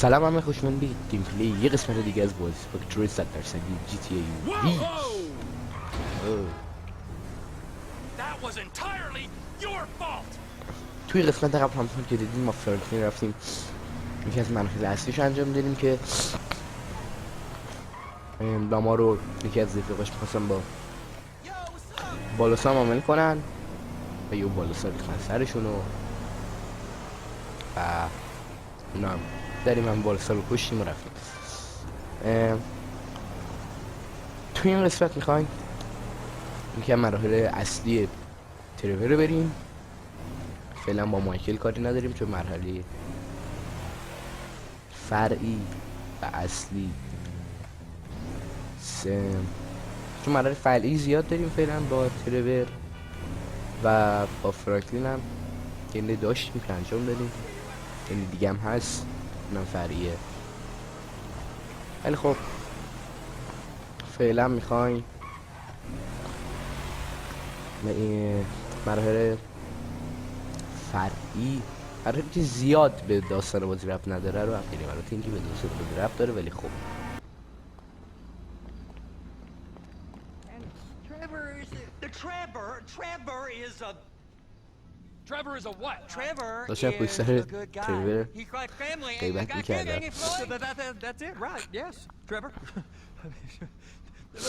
سلام همه خوشمندی گیم پلی یه قسمت دیگه از بازی فکتوری 100% جی تی ای وی. توی قسمت قبل همونطور که دیدیم ما فرانکلین رفتیم یکی از مراحل اصلیش انجام دادیم که لاما رو یکی از رفیقاش می‌خواستن با بالوسا معامله کنن و یه بالوسا ریختن سرشون و اونا هم داریم هم بالوسا رو کشتیم و رفتیم. توی این قسمت میخوایم یکی از مراحل اصلی تریور رو بریم. فعلا با مایکل کاری نداریم چون مرحله فرعی و اصلی چون مرحله فرعی زیاد داریم فعلا با تریور و با فرانکلین هم که اینه داشتیم که انجام دادیم، این دیگه هم هست اونم فرعیه. ولی خب فعلا میخوایم مراحل فرعی هر که زیاد به داستان بازی ربط نداره رو بریم. البته اینکه به داستان بازی ربط داره ولی خب Trevor is a what? Trevor داشتم پشت سر تریور He's like family. غیبت میکردم. That's it, right? Yes, Trevor.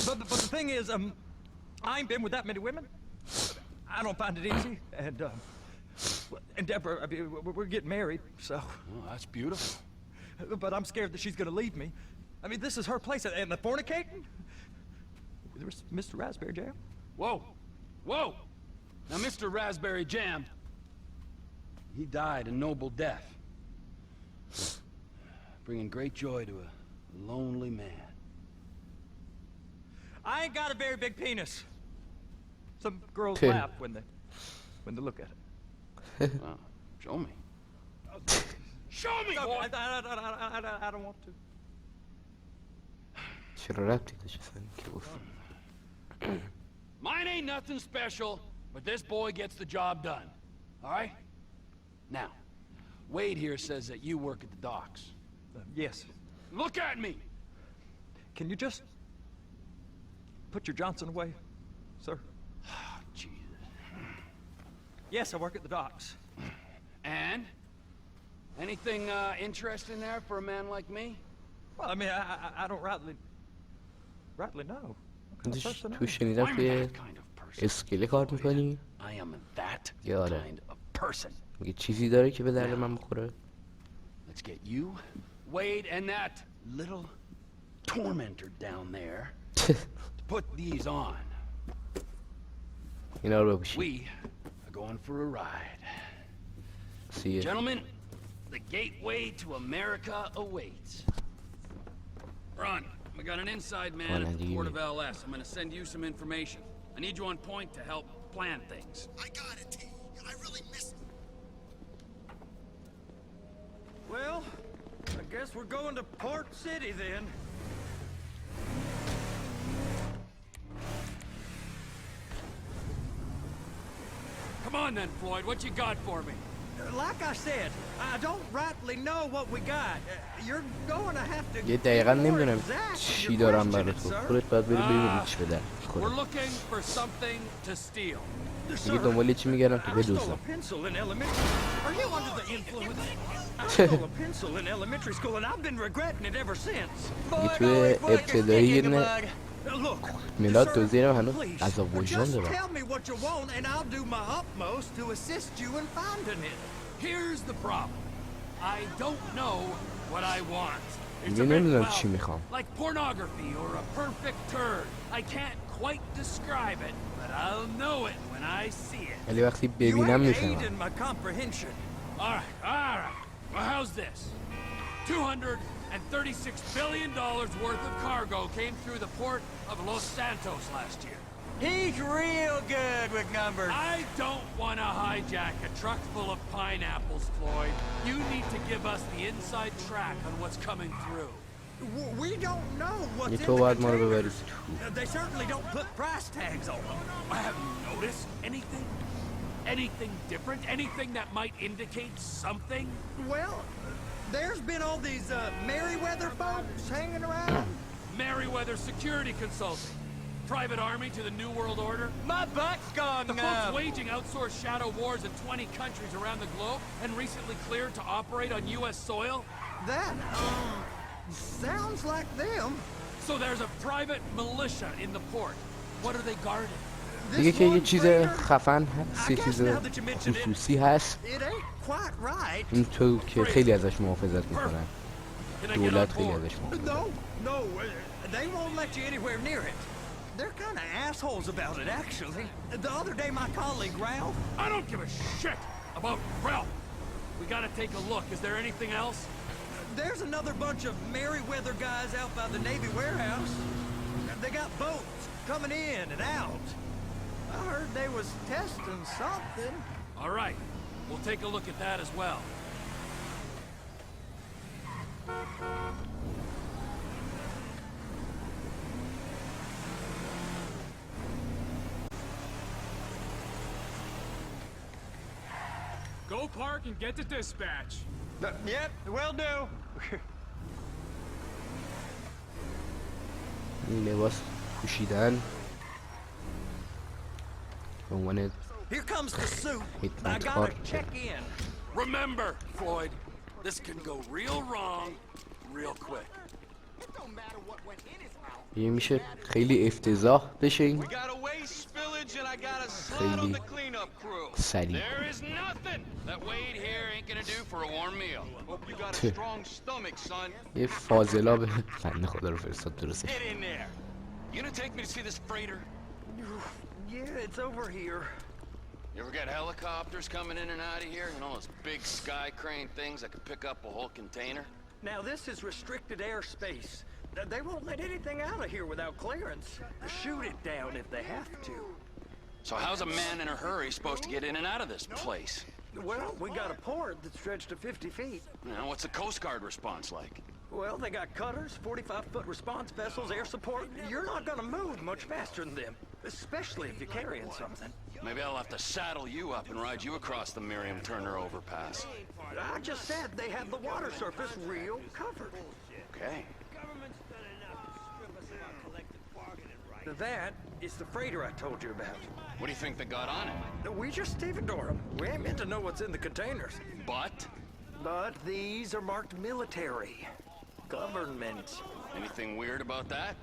but the thing is, I ain't been with that many women. I don't find it easy, and Deborah, I mean, we're getting married, so. Oh, that's beautiful. But I'm scared that she's gonna leave me. I mean, this is her place, and the fornicating. There's Mr. Raspberry Jam. Whoa, whoa! Now, Mr. Raspberry Jam, he died a noble death, bringing great joy to a lonely man. I ain't got a very big penis. Some girls laugh when they look at it. Show me. Show me, boy! I don't want to. چرا ربطی داشت اصلا که گفتم؟ Mine ain't nothing special, but this boy gets the job done. All right? Now, Wade here says that you work at the docks. Yes. Look at me! Can you just put your Johnson away, sir? Oh, Jesus. Yes, I work at the docks. And? Anything interesting there for a man like me? Well, I mean, I don't rightly know. تو شنیدم که اسکله کار میکنی؟ I am that یاره kind of person. یه چیزی داره که به درد من بخوره؟ Let's get you, Wade, and that little tormentor down there to put these on. اینا رو بپوشی. We are going for a ride. See you. Gentlemen, the gateway to America awaits. Run. We got an inside man at the port of LS. I'm gonna send you some information. I need you on point to help plan things. I got it, T. I really missed it. Well, I guess we're going to Port City then. Come on then, Floyd. What you got for me? Like I said, I don't rightly know what we got. You're going to have to. یه دقیقا نمیدونم چی دارم برای تو. خودت باید بری ببینی چی بدن. We're looking for something to steal. دیگه دنبال چی میگردم تو بدوزم. Are you under the influence? I stole a pencil in elementary school and I've been regretting it ever since. دیگه توی ابتدایی یه دونه میلاد دوزیرم هنوز از وجدان دارم. Tell me what you want and I'll do my utmost to assist you in finding it. Here's the problem. I don't know what I want. It's دیگه a bit نمیدونم چی میخوام. like pornography or a perfect turd. I can't quite describe it, but I'll know it when I see it. ولی وقتی ببینم میفهمم. All right. Well, how's this? $236 billion worth of cargo came through the port of Los Santos last year. He's real good with numbers. I don't want to hijack a truck full of pineapples, Floyd. You need to give us the inside track on what's coming through. We don't know what's in تو the باید ما رو ببری containers. They certainly don't put price tags on them. Have you noticed anything? Anything different? Anything that might indicate something? Well, There's been all these Merryweather folks hanging around. Merryweather Security Consulting. Private army to the New World Order. My butt's gone The folks waging outsourced shadow wars in 20 countries around the globe and recently cleared to operate on U.S. soil. That, sounds like them. So there's a private militia in the port. What are they guarding? دیگه که یه چیز freighter, خفن هست، یه چیز خصوصی هست، it ain't quite right. این تو که خیلی ازش محافظت میکنن. Can I get on دولت خیلی board? ازش محافظت. No, they won't let you anywhere near it. They're kind of assholes about it, actually. The other day, my colleague Ralph. I don't give a shit about Ralph. We gotta take a look. Is there anything else? There's another bunch of Merryweather guys out by the Navy warehouse. They got boats coming in and out. I heard they was testing something. All right. We'll take a look at that as well. Go park and get to dispatch. Yep, will do. این لباس پوشیدن به عنوان Here comes the suit. I خدمتکار. gotta check in. Remember, Floyd, this can go real wrong real quick. یه میشه خیلی افتضاح بشه این We got a waste spillage and I got a slot خیلی on the cleanup crew. سریع. There is nothing that Wade here ain't gonna do for a warm meal. Hope you got a strong stomach, son. یه فاضلا به بنده خدا رو فرستاد درسته. Get in there. You gonna take me to see this freighter? Yeah, it's over here. You ever get helicopters coming in and out of here? You know, those big sky crane things that could pick up a whole container? Now this is restricted airspace. They won't let anything out of here without clearance. Shoot it down if they have to. So how's a man in a hurry supposed to get in and out of this place? Well, we got a port that's stretched to 50 feet. You know, what's the Coast Guard response like? Well, they got cutters, 45-foot response vessels, air support. You're not gonna move much faster than them, especially if you're carrying something. Maybe I'll have to saddle you up and ride you across the Miriam Turner overpass. I just said they have the water surface real covered. Okay. That is the freighter I told you about. What do you think they got on it? We just stevedore them. We ain't meant to know what's in the containers. But? But these are marked military. Government. Anything weird about that?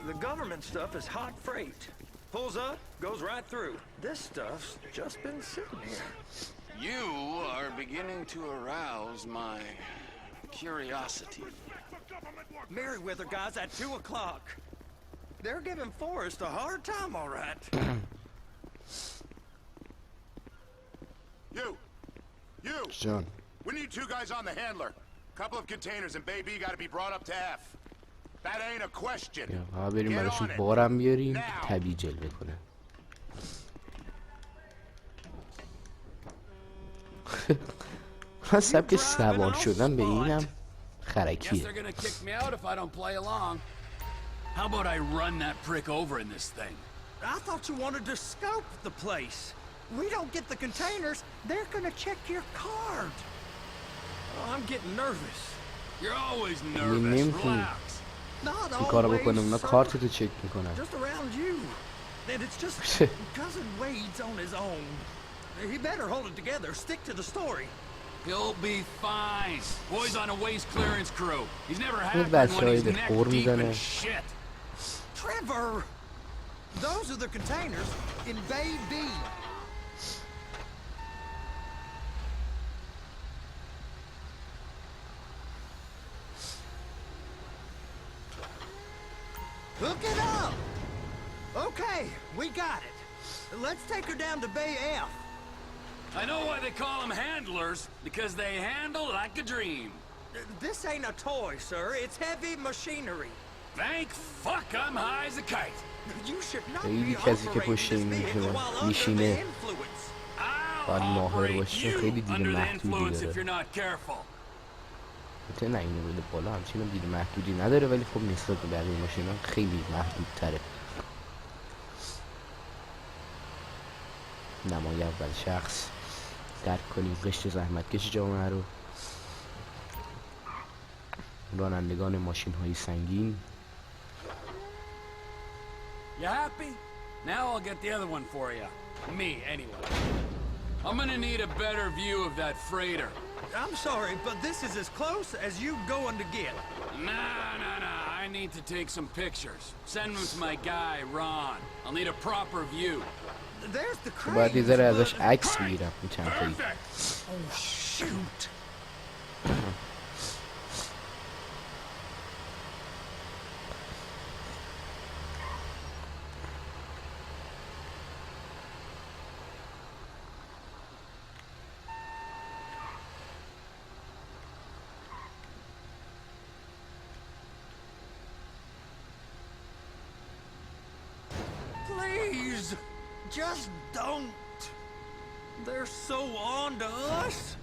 The government stuff is hot freight. Pulls up, goes right through. This stuff's just been sitting here. You are beginning to arouse my curiosity. Merryweather guys at 2 o'clock. They're giving Forrest a hard time, all right. You! جان We need 2 guys on the handler. Couple of containers and Baby gotta be brought up to F. That ain't a question. ها بریم Get براشون on it. بارم بیاریم Now. طبیعی جلوه کنه. من سبک سوار شدن به اینم Guess خرکیه. they're gonna kick me out if I don't play along. How about I run that prick over in this thing? I thought you wanted to scope the place. We don't get the containers, they're gonna check your card. Oh, I'm getting nervous. You're always nervous. نمی‌تونی Relax. Not این کارو always, بکنم اونا sir. کارتتو چک میکنن. Just around you. And it's just cousin Wade's on his own. He better hold it together. Stick to the story. He'll be fine. Boy's on a waste clearance crew. He's never این happened when بچه‌های he's به neck خور deep in میزنه. shit. Trevor! Those are the containers in Bay B. Hook it up! Okay, we got it. Let's take her down to Bay F. I know why they call them handlers, because they handle like a dream. This ain't a toy, sir. It's heavy machinery. Thank fuck I'm high as a kite. You should not خیلی be کسی که operating پشت this این vehicle while under the میشینه influence. I'll باید ماهر operate باشه. you خیلی دید under the محدودی influence if داره. you're not careful. البته نه اینو بده بالا همچین هم دید محدودی نداره ولی خب نسبت به بقیه ماشینا خیلی محدود تره. نمای اول شخص درک کنیم قشر زحمتکش جامعه رو. رانندگان ماشین های سنگین. You happy? Now I'll get the other one for you. Me, anyway. I'm gonna need a better view of that freighter. I'm sorry, but this is as close as you going to get. Nah. I need to take some pictures. Send them to my guy, Ron. I'll need a proper view. There's the crane. باید یه ذره ازش عکس بگیرم این چند تایی. Oh, shoot. Please, just don't. They're so on to us.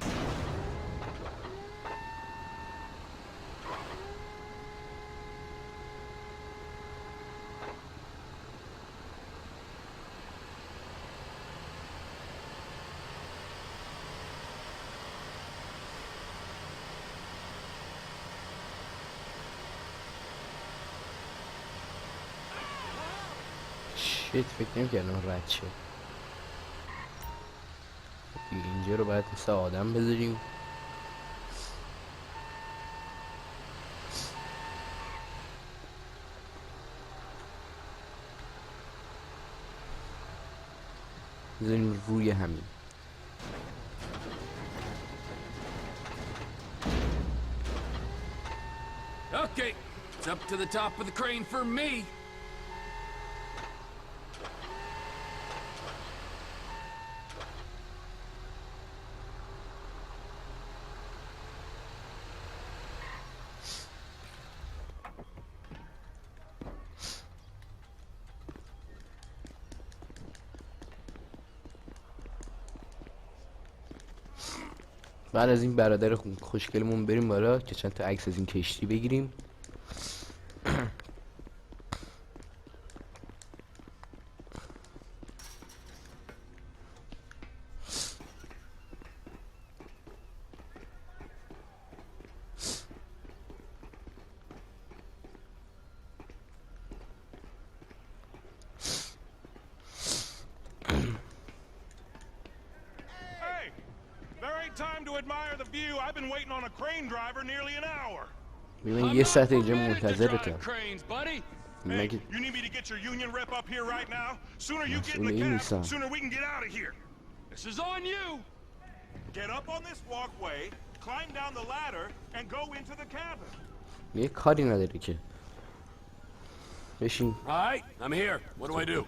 شیت فکر نمی‌کردم رد شه. اینجا رو باید مثل آدم بذاریم. بذاریم روی همین. Okay, it's up to the top of the crane for me. بعد از این برادر خوشگلمون بریم بالا که چند تا عکس از این کشتی بگیریم. Time to admire the view. I've been waiting on a crane driver nearly an hour. ببین یه ساعت اینجا منتظرتم. Hey, you need me to get your union rep up here right now? Sooner you get in the cab, sooner we can get out of here. This is on you. Get up on this walkway, climb down the ladder, and go into the cabin. یه کاری نداره که. بشین. Right, I'm here. What do I do?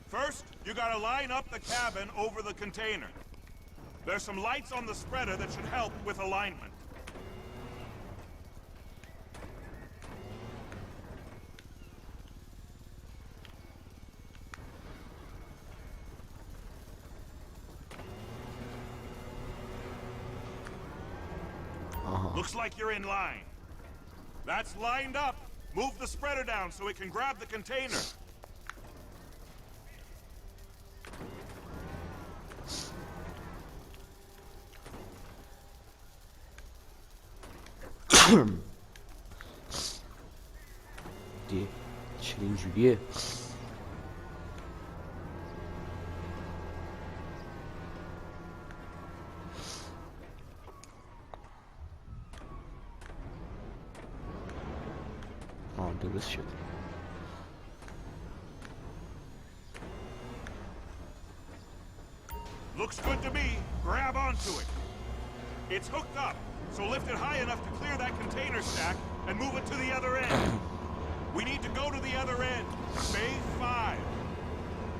First, you gotta line up the cabin over the container. There's some lights on the spreader that should help with alignment. Looks like you're in line. That's lined up. Move the spreader down so it can grab the container. دی چرا اینجوریه؟ درست شد. Looks good to me. Grab onto it. It's hooked up, so lift it high enough to clear that container stack and move it to the other end. We need to go to the other end. Bay 5.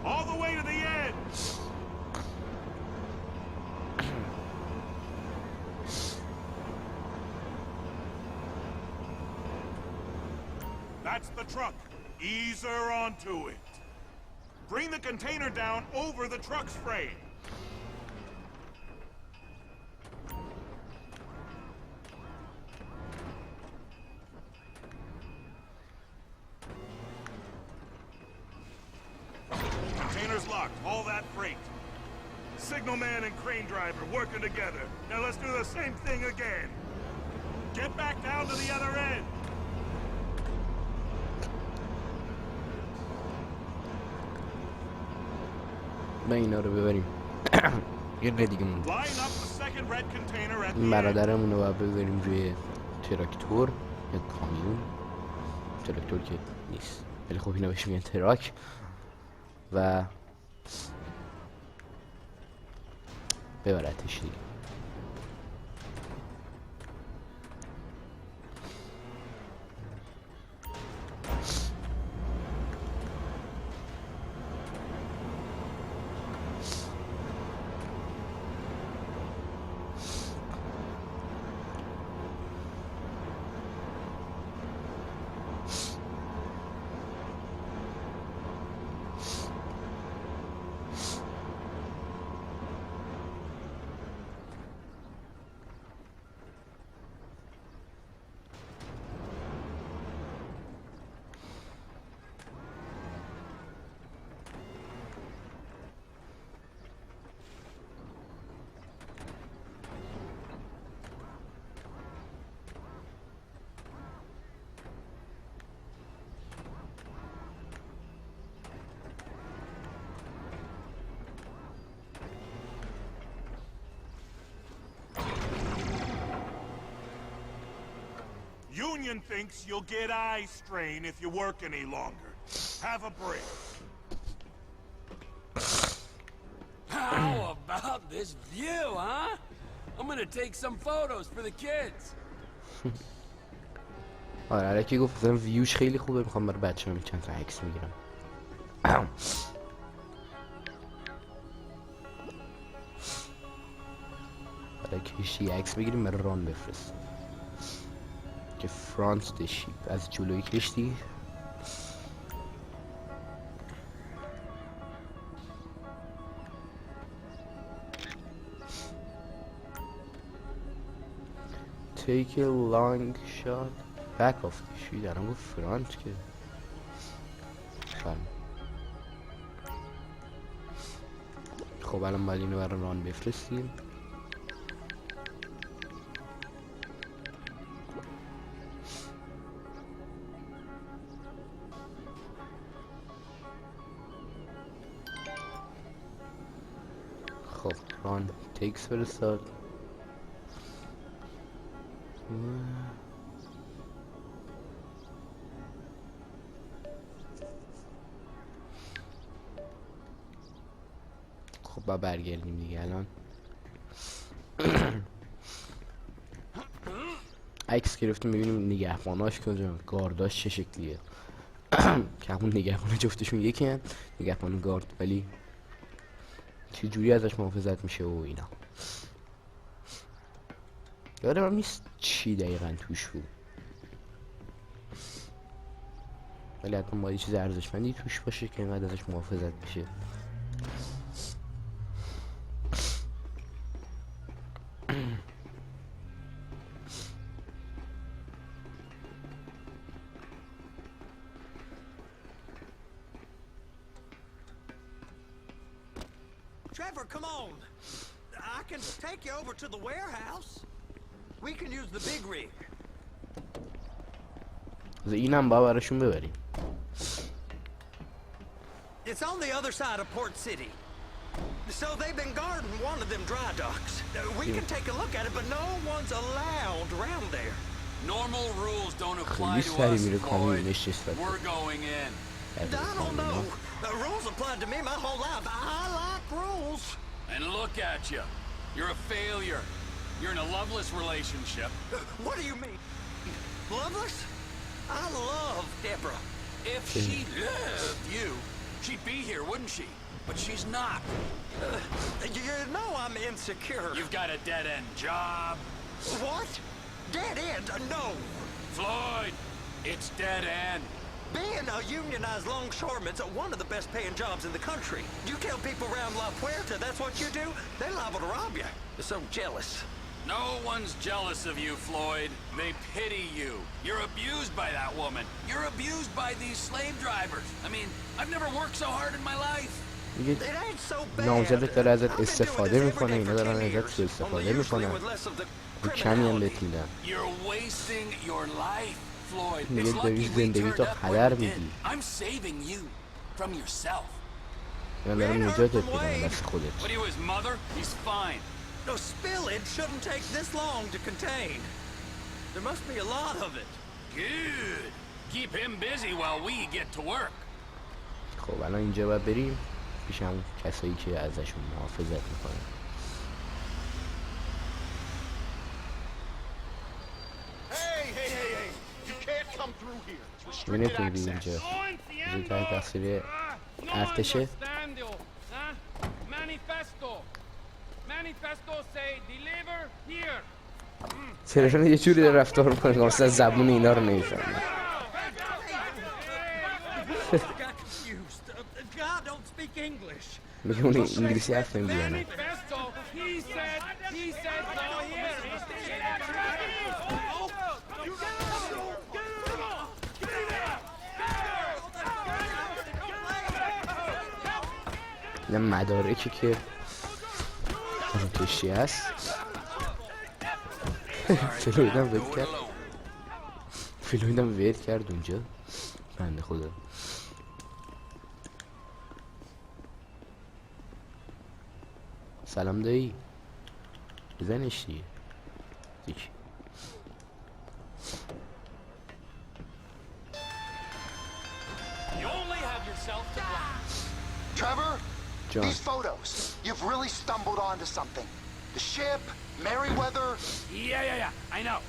All the way to the end. That's the truck. Ease her onto it. Bring the container down over the truck's frame. Container's locked. All that freight. Signalman and crane driver working together. Now let's do the same thing again. Get back down to the other end. با اینا رو ببریم یه دیگه مونده. Line up the second red container at این the end. برادرمون رو باید ببریم روی تراکتور یا کامیون. تراکتور که نیست ولی خب اینا بهش میگن تراک و ببرتش دیگه. Union thinks you'll get eye strain if you work any longer. Have a break. How about this view, huh? I'm gonna take some photos for the kids. آره الکی گفت مثلا ویوش خیلی خوبه میخوام برای بچه‌ام چند تا عکس میگیرم. برای کشتی عکس بگیریم برای ران بفرست که فرانس دشیپ از جلوی کشتی take a long shot back of کشتی دارم گفت فرانس که فهم. خب الان باید اینو برای ران بفرستیم. خب ران تکس فرستاد. خب با برگردیم دیگه الان. عکس گرفتیم ببینیم نگهباناش کجا، گارداش چه شکلیه. که همون نگهبان جفتشون یکی هم، نگهبان گارد، ولی چه جوری ازش محافظت میشه و اینا. یادم نیست چی دقیقا توش بود، ولی حتما باید چیز ارزشمندی توش باشه که اینقدر ازش محافظت میشه. Trevor, come on. I can take you over to the warehouse. We can use the big rig. اینم با براشون ببریم. It's on the other side of Port City. So they've been guarding one of them dry docks. We can take a look at it, but no one's allowed around there. Normal rules don't apply خیلی to سری us, میره Floyd. کامیون نشسته. We're going in. I don't know. The rules applied to me my whole life. I like rules. And look at you. You're a failure. You're in a loveless relationship. What do you mean? Loveless? I love Deborah. If she loved you, she'd be here, wouldn't she? But she's not. You know I'm insecure. You've got a dead-end job. What? Dead end? No. Floyd, it's dead end. Being a unionized longshoreman's one of the best paying jobs in the country. You tell people around La Puerta that's what you do, they're liable to rob you. They're so jealous. No one's jealous of you, Floyd. They pity you. You're abused by that woman. You're abused by these slave drivers. I mean, I've never worked so hard in my life. میگه It ain't so bad. نامزدت داره ازت I've been doing استفاده this میکنه، every day اینا for دارن 10 ازت years. سوء استفاده Only میکنن، usually with less of the یه کمی هم criminality. بهت میدن. You're wasting your life, Floyd. میگه It's داری lucky we زندگی turned تو up when هدر we did. میدی. I'm saving you from yourself. من We دارم ain't نجاتت heard from میدم Wade. دست خودت. What are you, his mother? He's fine. No, spillage shouldn't take this long to contain. There must be a lot of it. Good. Keep him busy while we get to work. خب الان اینجا باید بریم پیش همون کسایی که ازشون محافظت میکنن. Hey! You can't come through here. It's ببینید restricted کنید access. اینجا اینجا تحت تقصیر ارتشه. Manifesto say deliver here. سرشان یه جوری داره رفتار میکنه که مثلا زبون اینا رو نمیفهمه. I got confused. God don't speak English. میگه اون انگلیسی حرف نمیزنه. Manifesto. He said no here. این مدارکی که از اون کشتی هست. فلویدم وید کرد. فلویدم وید کرد اونجا. بنده خدا. سلام دایی. بزنش دیگه. دیگه. You only have yourself to blame. Trevor, John. these photos. You've really stumbled onto something. The ship, Merryweather. Yeah. I know.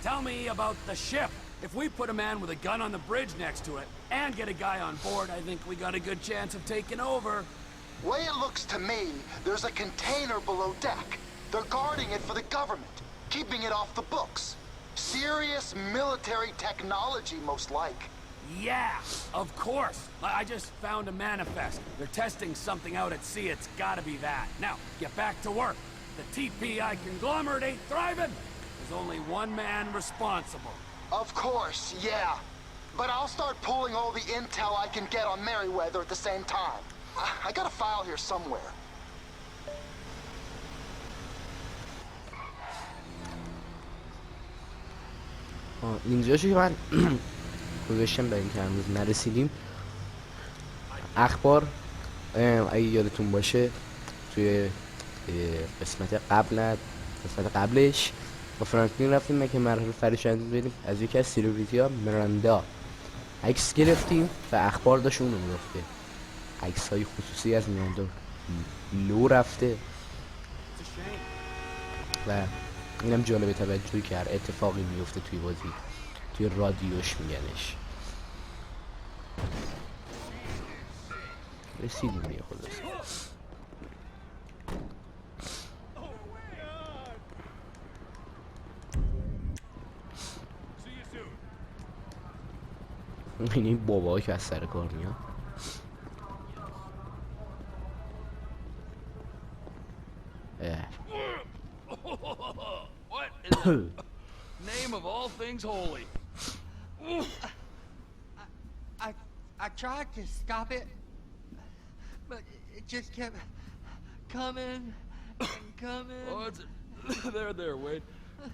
Tell me about the ship. If we put a man with a gun on the bridge next to it and get a guy on board, I think we got a good chance of taking over. Way it looks to me, there's a container below deck. They're guarding it for the government, keeping it off the books. Serious military technology, most like. Yeah, of course. I just found a manifest. They're testing something out at sea. It's gotta be that. Now, get back to work. The TPI conglomerate ain't thriving. There's only one man responsible. Of course, yeah. But I'll start pulling all the intel I can get on Merryweather at the same time. I got a file here somewhere. اینجاشو که من گذاشتم برای اینکه هنوز نرسیدیم. اخبار اگه یادتون باشه توی قسمت قبلش با فرانکلین رفتیم که مرحله فرش بریم از یکی از سلبریتی ها مراندا عکس گرفتیم و اخبار داشت اونو میگفته عکس های خصوصی از مراندا لو رفته و اینم جالب توجهی که هر اتفاقی میفته توی بازی توی رادیوش میگنش. رسیدیم دیگه خلاص. این بابا که از سر کار میاد. What in the name of all things holy? I tried to stop it, but it just kept coming and coming. Oh, it's there, Wade.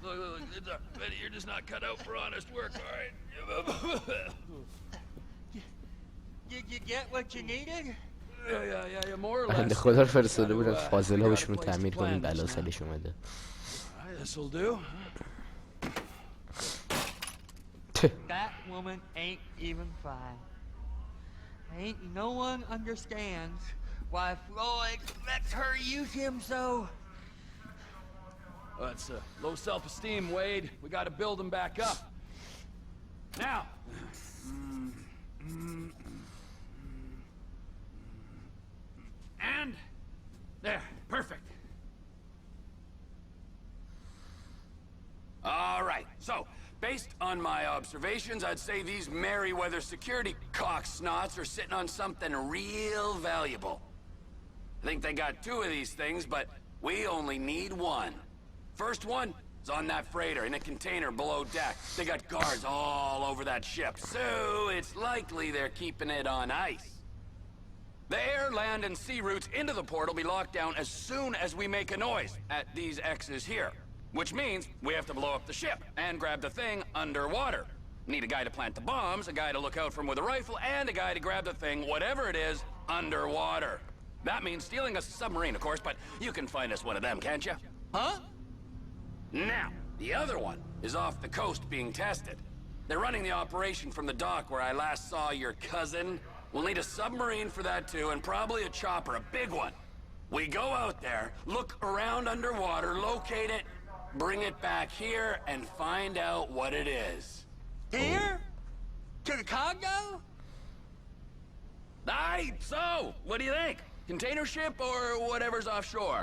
Look, it's Betty, you're just not cut out for honest work, all right? Did you get what you needed? Yeah, more or less. بنده خدا رو فرستاده بودن فاضلا بهشون رو تعمیر کنیم بلا سرش اومده. This'll do. That woman ain't even fine. Ain't no one understands why Floyd lets her use him so. It's low self-esteem, Wade. We got to build him back up. Now. And there, perfect. All right, so based on my observations, I'd say these Merryweather security cocksnots are sitting on something real valuable. I think they got 2 of these things, but we only need 1. First one is on that freighter in a container below deck. They got guards all over that ship, so it's likely they're keeping it on ice. The air, land, and sea routes into the port will be locked down as soon as we make a noise at these X's here. Which means we have to blow up the ship and grab the thing underwater. Need a guy to plant the bombs, a guy to look out for 'em with a rifle, and a guy to grab the thing, whatever it is, underwater. That means stealing a submarine, of course, but you can find us one of them, can't you? Huh? Now, the other one is off the coast being tested. They're running the operation from the dock where I last saw your cousin. We'll need a submarine for that too, and probably a chopper, a big one. We go out there, look around underwater, locate it, bring it back here, and find out what it is. Here? To the Congo? Aye, so, what do you think? Container ship or whatever's offshore?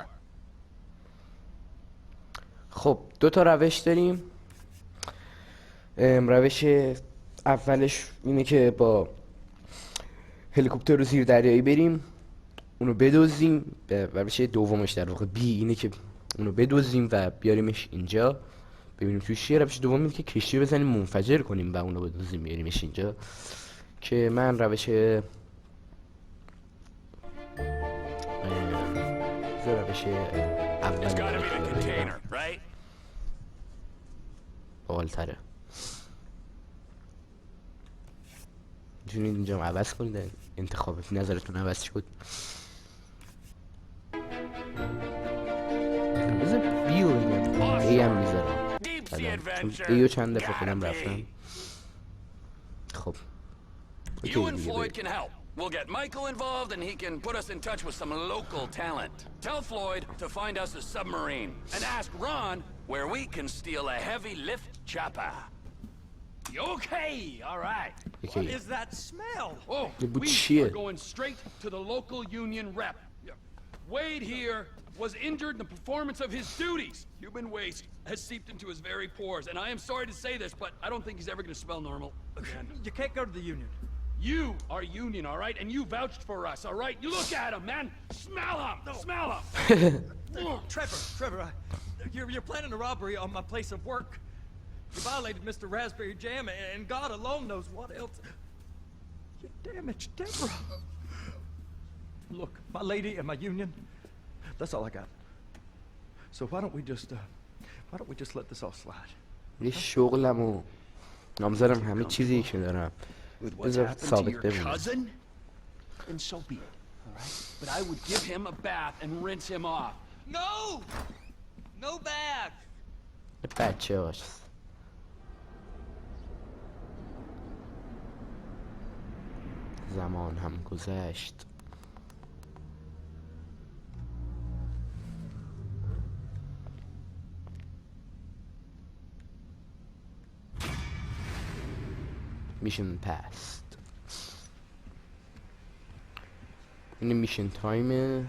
خب دو تا روش داریم. روش اولش اینه که با هلیکوپتر رو زیر دریایی بریم، اونو بدزدیم. روش دومش در واقع بی اینه که اونو بدزدیم و بیاریمش اینجا ببینیم توش چیه. روش دوم اینه که کشتی رو بزنیم منفجر کنیم و اونو بدزدیم بیاریمش اینجا، که من روش It's gotta be the اول container, right? باحال‌تره. میتونید اینجا هم عوض کنید، انتخابات نظرتون عوض شد. بذار بیو بگم ای هم میذارم چون ایو چند دفعه خودم رفتم. خب You and Floyd can help. We'll get Michael involved and he can put us in touch with some local talent. Tell Floyd to find us a submarine and ask Ron where we can steal a heavy lift chopper. Okay, all right. What is that smell? Oh, we shit. are going straight to the local union rep. Wade here was injured in the performance of his duties. Human waste has seeped into his very pores, and I am sorry to say this, but I don't think he's ever going to smell normal again. You can't go to the union. You are union, all right? And you vouched for us, all right? You look at him, man. Smell him. No. Smell him. Trevor, you're planning a robbery on my place of work. You violated Mr. Raspberry Jam, and God alone knows what else. You damaged Deborah. Look, my lady and my union, that's all I got. So why don't we just let this all slide? یه شغلمو نامزارم همه چیزی که دارم بذار ثابت بمونه. And so be it, all right? But I would give him a bath and rinse him off. No! No bath! بچه باش. زمان هم گذشت. میشن پست. این میشن تایمه.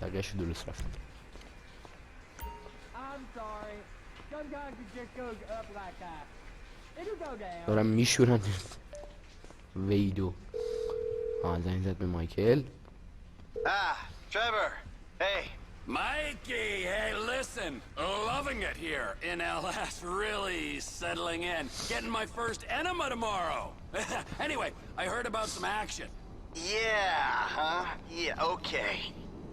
بقیه‌شو درست رفتم. دارم میشورن ویدو. زنگ زد به مایکل. Trevor, hey. Mikey, hey, listen. Loving it here in LS. Really settling in. Getting my first enema tomorrow. Anyway, I heard about some action. Yeah, huh? Yeah, okay.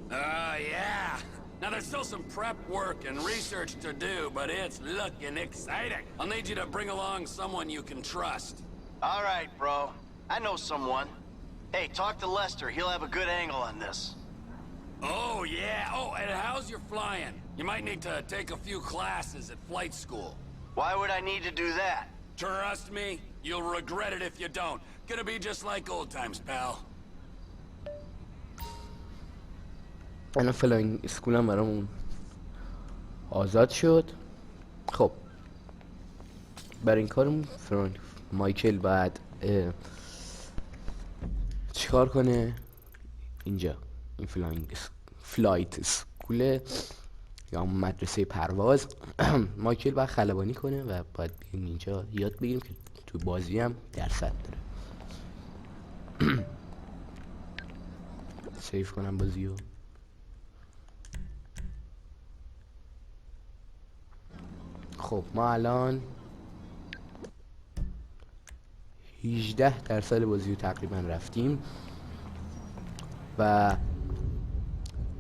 Yeah. Now, there's still some prep work and research to do, but it's looking exciting. I'll need you to bring along someone you can trust. All right, bro. I know someone. Hey, talk to Lester. He'll have a good angle on this. Oh, yeah. Oh, and how's your flying? You might need to take a few classes at flight school. Why would I need to do that? Trust me, you'll regret it if you don't. Gonna be just like old times, pal. الان فلاینگ اسکولم برامون آزاد شد. خب برای این کارمون مایکل باید چیکار کنه؟ اینجا این فلایت اسکوله یا مدرسه پرواز. مایکل باید خلبانی کنه و باید بگیم اینجا یاد بگیریم که تو بازی هم درصد داره. سیف کنم بازیو. خب ما الان 18% بازی رو تقریبا رفتیم. و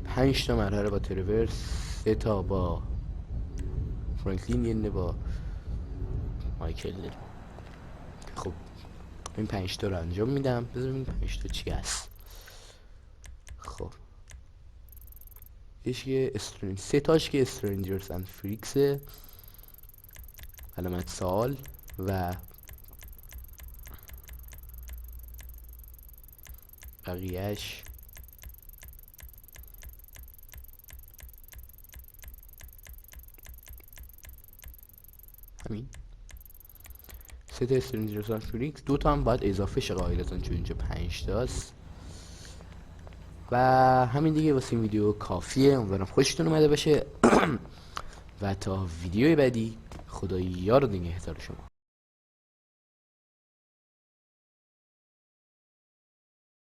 5 تا مرحله با ترور، 3 تا با فرانکلین، یه با مایکل داریم. خب این 5 تا رو انجام میدم. بذاریم این 5 تا چی هست. خب سه تاش که استرنجرز اند فریکسه، علامت سوال، و بقیهش همین. 3 تا استرنجرز اند فریکس، 2 تا هم باید اضافه شه قاعدتاً چون اینجا 5 تاست. و همین دیگه واسه این ویدیو کافیه. امیدوارم خوشتون اومده باشه و تا ویدیوی بعدی خدایا رو نگهدار شما.